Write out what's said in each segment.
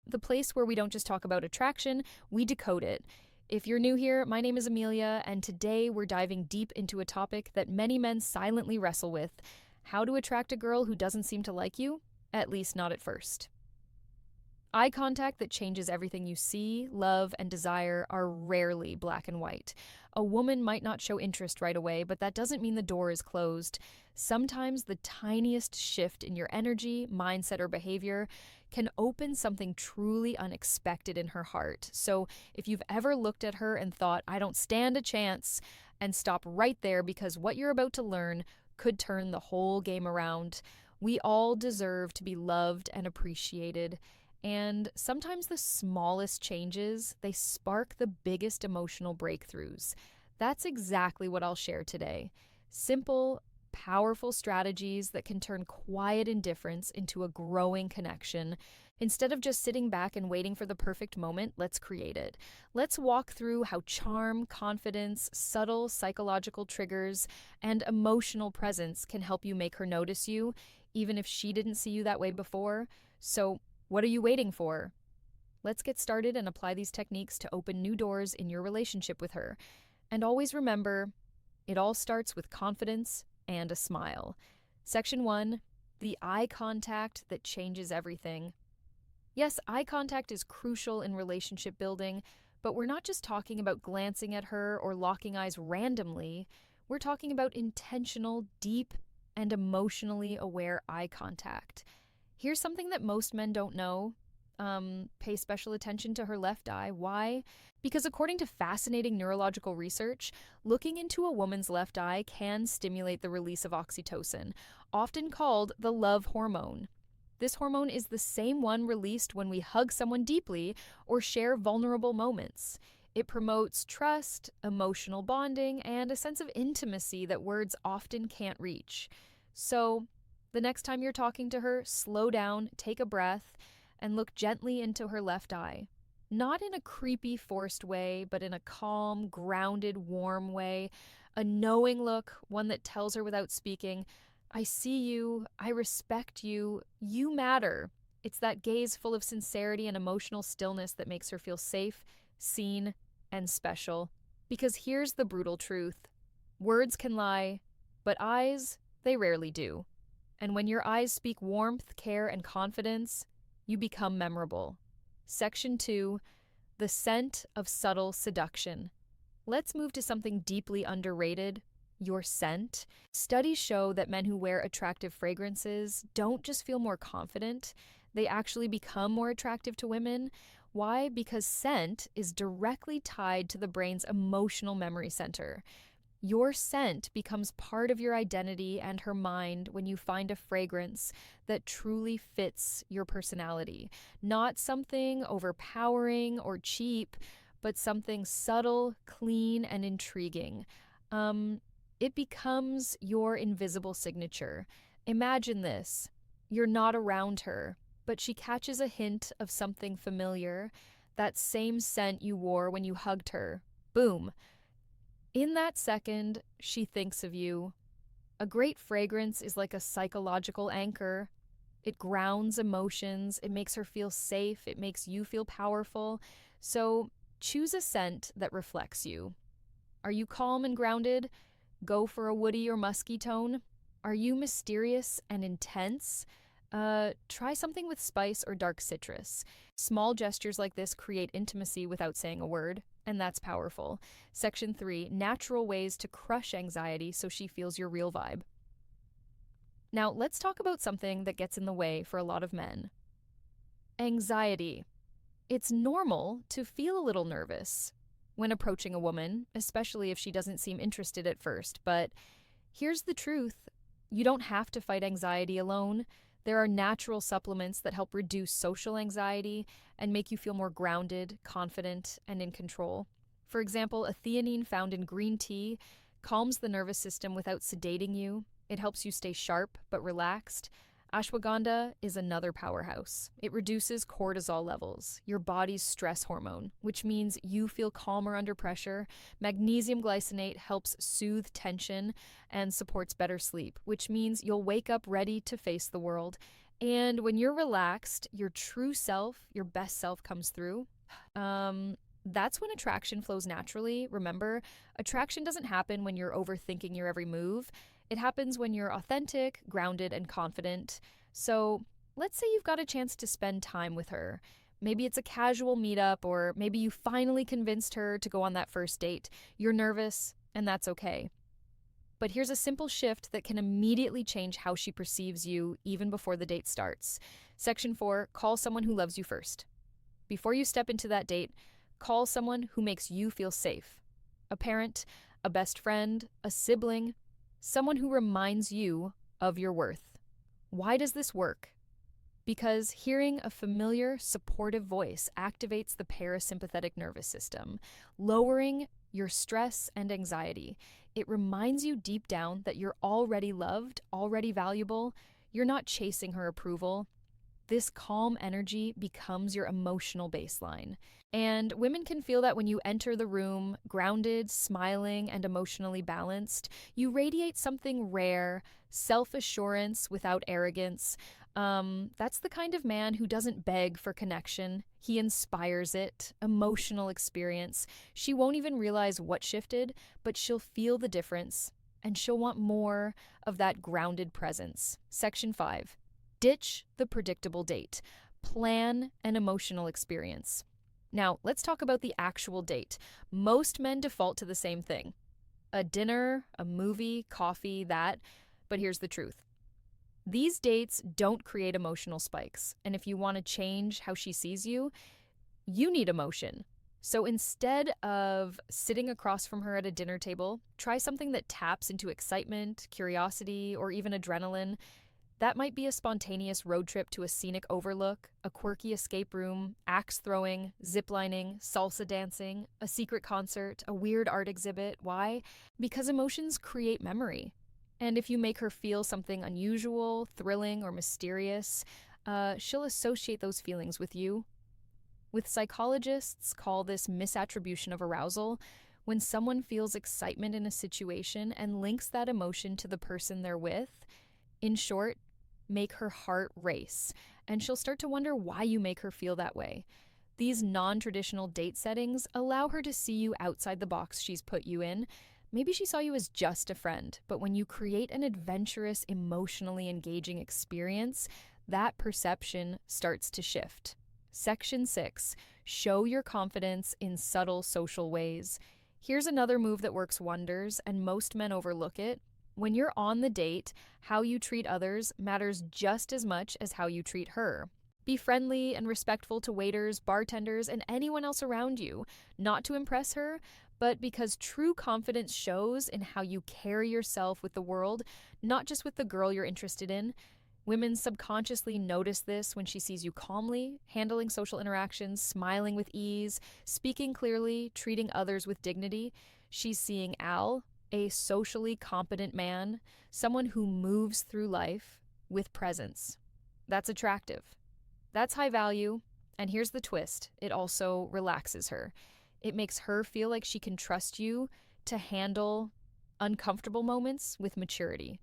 the place where we don't just talk about attraction, we decode it. If you're new here, my name is Amelia, and today we're diving deep into a topic that many men silently wrestle with: how to attract a girl who doesn't seem to like you, at least not at first. Eye contact that changes everything you see, love, and desire are rarely black and white. A woman might not show interest right away, but that doesn't mean the door is closed. Sometimes the tiniest shift in your energy, mindset, or behavior can open something truly unexpected in her heart. So if you've ever looked at her and thought, I don't stand a chance, and stop right there because what you're about to learn could turn the whole game around. We all deserve to be loved and appreciated. And sometimes the smallest changes, they spark the biggest emotional breakthroughs. That's exactly what I'll share today. Simple, powerful strategies that can turn quiet indifference into a growing connection. Instead of just sitting back and waiting for the perfect moment, let's create it. Let's walk through how charm, confidence, subtle psychological triggers, and emotional presence can help you make her notice you, even if she didn't see you that way before. So, what are you waiting for? Let's get started and apply these techniques to open new doors in your relationship with her. And always remember, it all starts with confidence and a smile. Section 1, the eye contact that changes everything. Yes, eye contact is crucial in relationship building, but we're not just talking about glancing at her or locking eyes randomly. We're talking about intentional, deep, and emotionally aware eye contact. Here's something that most men don't know. Pay special attention to her left eye. Why? Because according to fascinating neurological research, looking into a woman's left eye can stimulate the release of oxytocin, often called the love hormone. This hormone is the same one released when we hug someone deeply or share vulnerable moments. It promotes trust, emotional bonding, and a sense of intimacy that words often can't reach. So, the next time you're talking to her, slow down, take a breath, and look gently into her left eye. Not in a creepy, forced way, but in a calm, grounded, warm way. A knowing look, one that tells her without speaking, I see you, I respect you, you matter. It's that gaze full of sincerity and emotional stillness that makes her feel safe, seen, and special. Because here's the brutal truth. Words can lie, but eyes, they rarely do. And when your eyes speak warmth, care, and confidence, you become memorable. Section 2, the scent of subtle seduction. Let's move to something deeply underrated: your scent. Studies show that men who wear attractive fragrances don't just feel more confident, they actually become more attractive to women. Why? Because scent is directly tied to the brain's emotional memory center. Your scent becomes part of your identity and her mind when you find a fragrance that truly fits your personality. Not something overpowering or cheap, but something subtle, clean, and intriguing. It becomes your invisible signature. Imagine this. You're not around her, but she catches a hint of something familiar, that same scent you wore when you hugged her. Boom. In that second, she thinks of you. A great fragrance is like a psychological anchor. It grounds emotions, it makes her feel safe, it makes you feel powerful. So choose a scent that reflects you. Are you calm and grounded? Go for a woody or musky tone. Are you mysterious and intense? Try something with spice or dark citrus. Small gestures like this create intimacy without saying a word, and that's powerful. Section 3, natural ways to crush anxiety so she feels your real vibe. Now, let's talk about something that gets in the way for a lot of men. Anxiety. It's normal to feel a little nervous when approaching a woman, especially if she doesn't seem interested at first, but here's the truth. You don't have to fight anxiety alone. There are natural supplements that help reduce social anxiety and make you feel more grounded, confident, and in control. For example, a theanine found in green tea calms the nervous system without sedating you. It helps you stay sharp but relaxed. Ashwagandha is another powerhouse. It reduces cortisol levels, your body's stress hormone, which means you feel calmer under pressure. Magnesium glycinate helps soothe tension and supports better sleep, which means you'll wake up ready to face the world. And when you're relaxed, your true self, your best self comes through. That's when attraction flows naturally. Remember, attraction doesn't happen when you're overthinking your every move. It happens when you're authentic, grounded, and confident. So let's say you've got a chance to spend time with her. Maybe it's a casual meetup, or maybe you finally convinced her to go on that first date. You're nervous, and that's okay. But here's a simple shift that can immediately change how she perceives you even before the date starts. Section 4, call someone who loves you first. Before you step into that date, call someone who makes you feel safe. A parent, a best friend, a sibling, someone who reminds you of your worth. Why does this work? Because hearing a familiar, supportive voice activates the parasympathetic nervous system, lowering your stress and anxiety. It reminds you deep down that you're already loved, already valuable. You're not chasing her approval. This calm energy becomes your emotional baseline. And women can feel that when you enter the room, grounded, smiling, and emotionally balanced. You radiate something rare, self-assurance without arrogance. That's the kind of man who doesn't beg for connection. He inspires it, emotional experience. She won't even realize what shifted, but she'll feel the difference, and she'll want more of that grounded presence. Section 5. Ditch the predictable date. Plan an emotional experience. Now, let's talk about the actual date. Most men default to the same thing. A dinner, a movie, coffee, that. But here's the truth. These dates don't create emotional spikes, and if you want to change how she sees you, you need emotion. So instead of sitting across from her at a dinner table, try something that taps into excitement, curiosity, or even adrenaline. That might be a spontaneous road trip to a scenic overlook, a quirky escape room, axe throwing, ziplining, salsa dancing, a secret concert, a weird art exhibit. Why? Because emotions create memory. And if you make her feel something unusual, thrilling, or mysterious, she'll associate those feelings with you. With psychologists, call this misattribution of arousal, when someone feels excitement in a situation and links that emotion to the person they're with. In short, make her heart race, and she'll start to wonder why you make her feel that way. These non-traditional date settings allow her to see you outside the box she's put you in. Maybe she saw you as just a friend, but when you create an adventurous, emotionally engaging experience, that perception starts to shift. Section 6. Show your confidence in subtle social ways. Here's another move that works wonders, and most men overlook it. When you're on the date, how you treat others matters just as much as how you treat her. Be friendly and respectful to waiters, bartenders, and anyone else around you, not to impress her, but because true confidence shows in how you carry yourself with the world, not just with the girl you're interested in. Women subconsciously notice this when she sees you calmly, handling social interactions, smiling with ease, speaking clearly, treating others with dignity. She's seeing Al, a socially competent man, someone who moves through life with presence. That's attractive. That's high value. And here's the twist. It also relaxes her. It makes her feel like she can trust you to handle uncomfortable moments with maturity.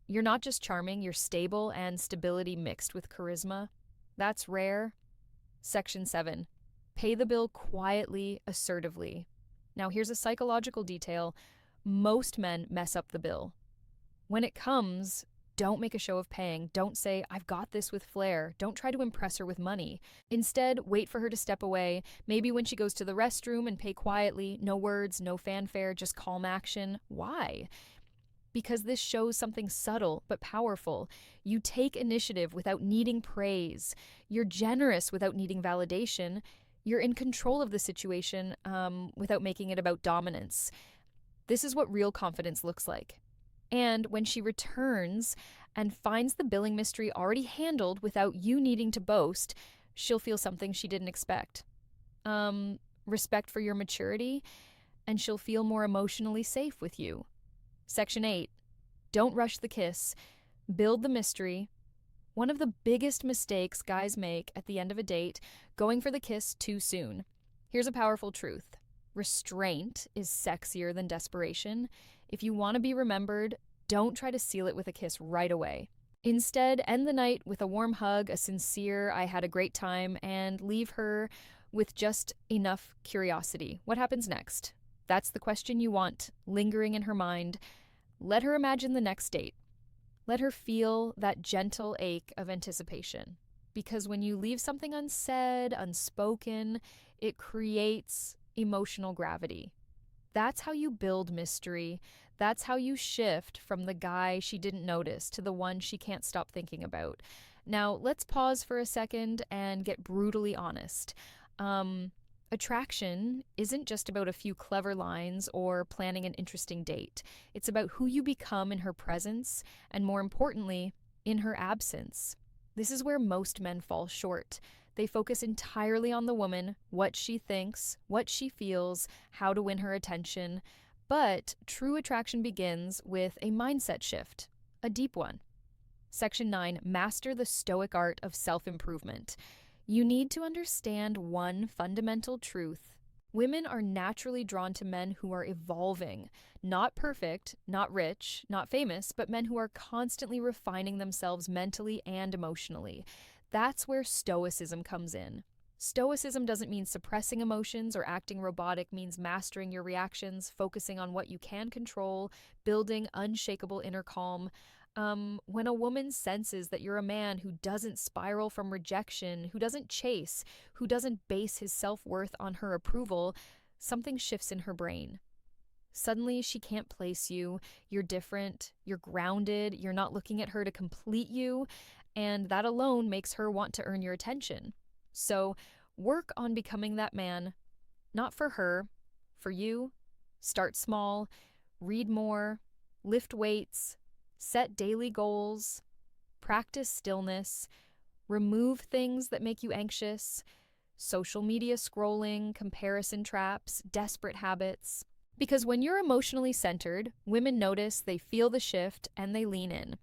You're not just charming, you're stable, and stability mixed with charisma. That's rare. Section 7. Pay the bill quietly, assertively. Now here's a psychological detail. Most men mess up the bill. When it comes, don't make a show of paying. Don't say, "I've got this" with flair. Don't try to impress her with money. Instead, wait for her to step away, maybe when she goes to the restroom, and pay quietly. No words, no fanfare, just calm action. Why? Because this shows something subtle but powerful. You take initiative without needing praise. You're generous without needing validation. You're in control of the situation without making it about dominance. This is what real confidence looks like. And when she returns and finds the billing mystery already handled without you needing to boast, she'll feel something she didn't expect. Respect for your maturity, and she'll feel more emotionally safe with you. Section 8. Don't rush the kiss. Build the mystery. One of the biggest mistakes guys make at the end of a date, going for the kiss too soon. Here's a powerful truth. Restraint is sexier than desperation. If you want to be remembered, don't try to seal it with a kiss right away. Instead, end the night with a warm hug, a sincere, I had a great time, and leave her with just enough curiosity. What happens next? That's the question you want, lingering in her mind. Let her imagine the next date. Let her feel that gentle ache of anticipation. Because when you leave something unsaid, unspoken, it creates emotional gravity. That's how you build mystery. That's how you shift from the guy she didn't notice to the one she can't stop thinking about. Now, let's pause for a second and get brutally honest. Attraction isn't just about a few clever lines or planning an interesting date. It's about who you become in her presence and, more importantly, in her absence. This is where most men fall short. They focus entirely on the woman, what she thinks, what she feels, how to win her attention. But true attraction begins with a mindset shift, a deep one. Section 9, master the stoic art of self-improvement. You need to understand one fundamental truth. Women are naturally drawn to men who are evolving, not perfect, not rich, not famous, but men who are constantly refining themselves mentally and emotionally. That's where stoicism comes in. Stoicism doesn't mean suppressing emotions or acting robotic, means mastering your reactions, focusing on what you can control, building unshakable inner calm. When a woman senses that you're a man who doesn't spiral from rejection, who doesn't chase, who doesn't base his self-worth on her approval, something shifts in her brain. Suddenly, she can't place you. You're different. You're grounded. You're not looking at her to complete you. And that alone makes her want to earn your attention. So work on becoming that man, not for her, for you. Start small, read more, lift weights, set daily goals, practice stillness, remove things that make you anxious, social media scrolling, comparison traps, desperate habits. Because when you're emotionally centered, women notice, they feel the shift, and they lean in.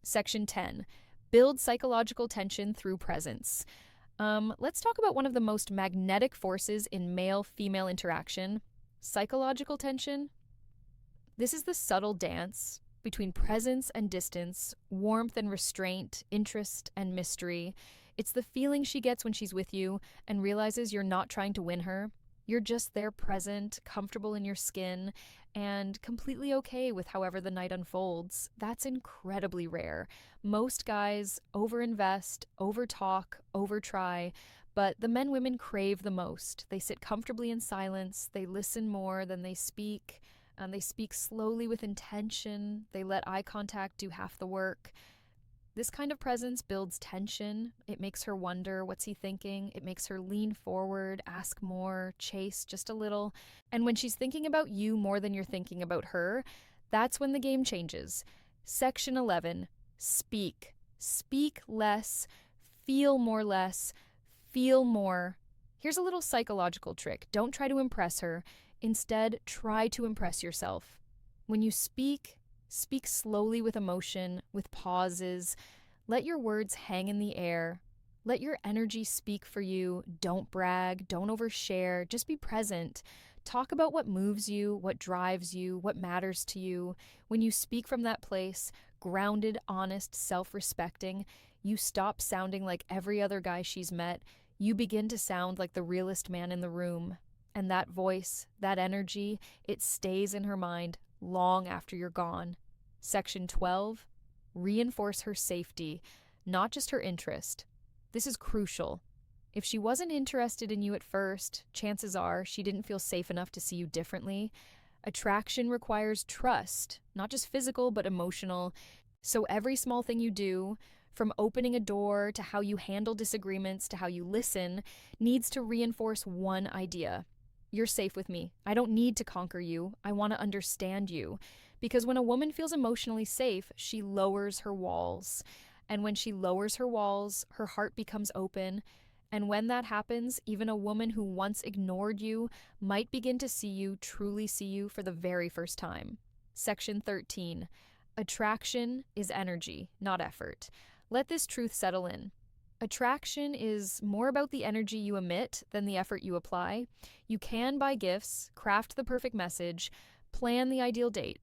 Section 10. Build psychological tension through presence. Let's talk about one of the most magnetic forces in male-female interaction, psychological tension. This is the subtle dance between presence and distance, warmth and restraint, interest and mystery. It's the feeling she gets when she's with you and realizes you're not trying to win her. You're just there, present, comfortable in your skin, and completely okay with however the night unfolds. That's incredibly rare. Most guys overinvest, overtalk, overtry, but the men women crave the most. They sit comfortably in silence, they listen more than they speak, and they speak slowly with intention. They let eye contact do half the work. This kind of presence builds tension. It makes her wonder, what's he thinking? It makes her lean forward, ask more, chase just a little. And when she's thinking about you more than you're thinking about her, that's when the game changes. Section 11, speak. Speak less, feel more less, feel more. Here's a little psychological trick. Don't try to impress her. Instead, try to impress yourself. When you speak, speak slowly with emotion, with pauses. Let your words hang in the air. Let your energy speak for you. Don't brag, don't overshare, just be present. Talk about what moves you, what drives you, what matters to you. When you speak from that place, grounded, honest, self-respecting, you stop sounding like every other guy she's met. You begin to sound like the realest man in the room. And that voice, that energy, it stays in her mind long after you're gone. Section 12, reinforce her safety, not just her interest. This is crucial. If she wasn't interested in you at first, chances are she didn't feel safe enough to see you differently. Attraction requires trust, not just physical, but emotional. So every small thing you do, from opening a door to how you handle disagreements to how you listen, needs to reinforce one idea. You're safe with me. I don't need to conquer you. I want to understand you. Because when a woman feels emotionally safe, she lowers her walls. And when she lowers her walls, her heart becomes open. And when that happens, even a woman who once ignored you might begin to see you, truly see you for the very first time. Section 13. Attraction is energy, not effort. Let this truth settle in. Attraction is more about the energy you emit than the effort you apply. You can buy gifts, craft the perfect message, plan the ideal date.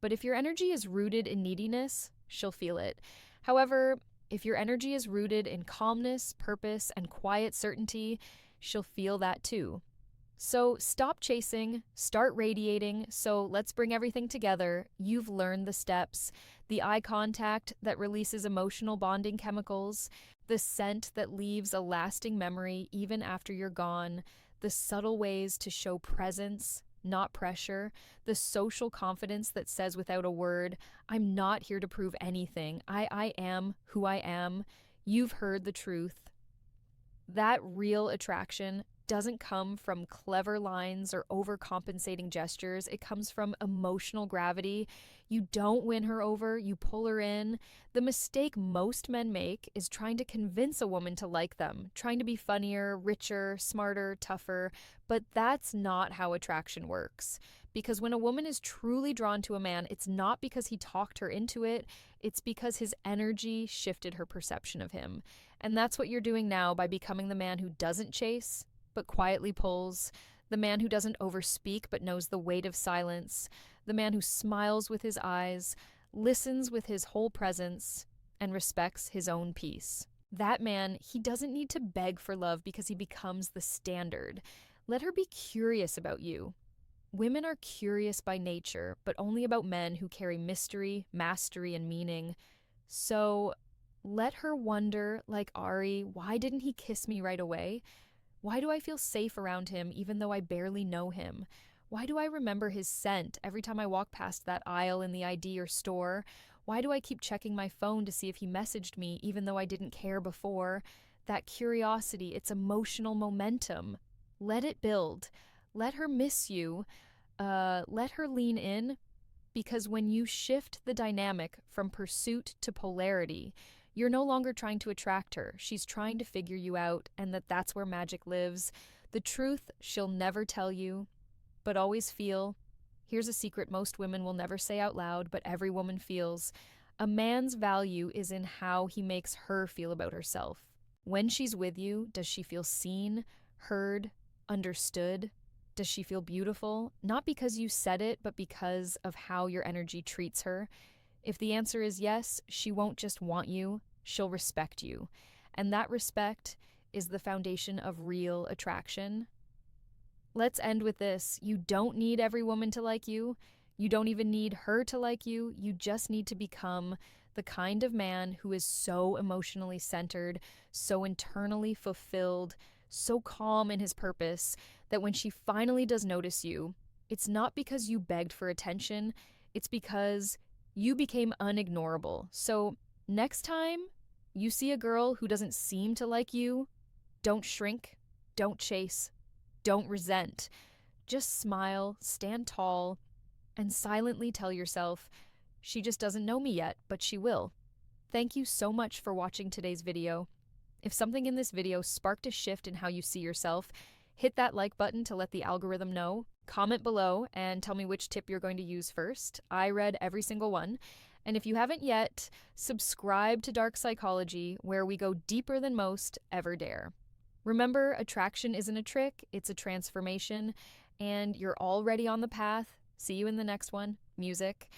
But if your energy is rooted in neediness, she'll feel it. However, if your energy is rooted in calmness, purpose, and quiet certainty, she'll feel that too. So stop chasing, start radiating. So let's bring everything together. You've learned the steps, the eye contact that releases emotional bonding chemicals, the scent that leaves a lasting memory even after you're gone, the subtle ways to show presence, not pressure, the social confidence that says without a word, I'm not here to prove anything. I am who I am. You've heard the truth. That real attraction doesn't come from clever lines or overcompensating gestures. It comes from emotional gravity. You don't win her over, you pull her in. The mistake most men make is trying to convince a woman to like them, trying to be funnier, richer, smarter, tougher. But that's not how attraction works. Because when a woman is truly drawn to a man, it's not because he talked her into it, it's because his energy shifted her perception of him. And that's what you're doing now by becoming the man who doesn't chase, but quietly pulls, the man who doesn't overspeak but knows the weight of silence, the man who smiles with his eyes, listens with his whole presence, and respects his own peace. That man, he doesn't need to beg for love because he becomes the standard. Let her be curious about you. Women are curious by nature, but only about men who carry mystery, mastery, and meaning. So let her wonder, like Ari, why didn't he kiss me right away? Why do I feel safe around him even though I barely know him? Why do I remember his scent every time I walk past that aisle in the ID or store? Why do I keep checking my phone to see if he messaged me even though I didn't care before? That curiosity, it's emotional momentum. Let it build. Let her miss you. Let her lean in, because when you shift the dynamic from pursuit to polarity, you're no longer trying to attract her. She's trying to figure you out, and that's where magic lives. The truth she'll never tell you, but always feel. Here's a secret most women will never say out loud, but every woman feels. A man's value is in how he makes her feel about herself. When she's with you, does she feel seen, heard, understood? Does she feel beautiful? Not because you said it, but because of how your energy treats her. If the answer is yes, she won't just want you, she'll respect you. And that respect is the foundation of real attraction. Let's end with this. You don't need every woman to like you. You don't even need her to like you. You just need to become the kind of man who is so emotionally centered, so internally fulfilled, so calm in his purpose that when she finally does notice you, it's not because you begged for attention, it's because you became unignorable. So next time you see a girl who doesn't seem to like you, don't shrink, don't chase, don't resent. Just smile, stand tall, and silently tell yourself, she just doesn't know me yet, but she will. Thank you so much for watching today's video. If something in this video sparked a shift in how you see yourself, hit that like button to let the algorithm know. Comment below and tell me which tip you're going to use first. I read every single one. And if you haven't yet, subscribe to Dark Psychology, where we go deeper than most ever dare. Remember, attraction isn't a trick, it's a transformation, and you're already on the path. See you in the next one. Music.